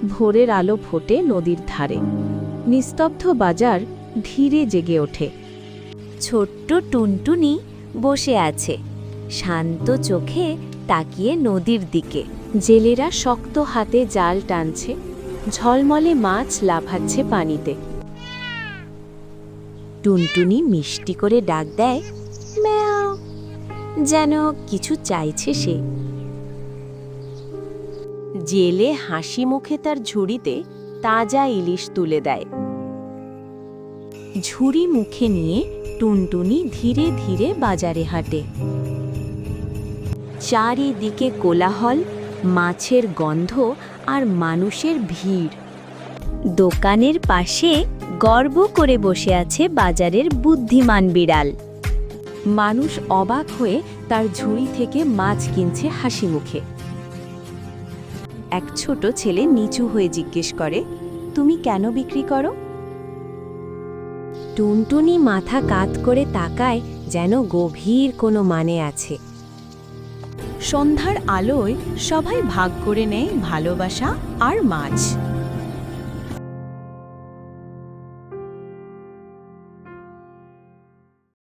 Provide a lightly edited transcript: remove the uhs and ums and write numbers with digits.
ভোরের আলো ফোটে নদীর ধারে। নিস্তব্ধ বাজার ধীরে জেগে ওঠে। ছোট্ট টুনটুনি বসে আছে, শান্ত চোখে তাকিয়ে নদীর দিকে। জেলেরা শক্ত হাতে জাল টানছে, ঝলমলে মাছ লাফাচ্ছে পানিতে। টুনটুনি মিষ্টি করে ডাক দেয়, ম্যাও, যেন কিছু চাইছে সে। জেলে হাসি মুখে তার ঝুড়িতে তাজা ইলিশ তুলে দেয়। ঝুড়ি মুখে নিয়ে টুনটুনি ধীরে ধীরে বাজারে হাঁটে। চারিদিকে কোলাহল, মাছের গন্ধ আর মানুষের ভিড়। দোকানের পাশে গর্ব করে বসে আছে বাজারের বুদ্ধিমান বিড়াল। মানুষ অবাক হয়ে তার ঝুড়ি থেকে মাছ কিনছে হাসি মুখে। এক ছোট ছেলে নিচু হয়ে জিজ্ঞেস করে, তুমি কেন বিক্রি করো? টুনটুনি মাথা কাত করে তাকায়, যেন গভীর কোনো মানে আছে। সন্ধ্যার আলোয় সবাই ভাগ করে নেয় ভালোবাসা আর মাছ।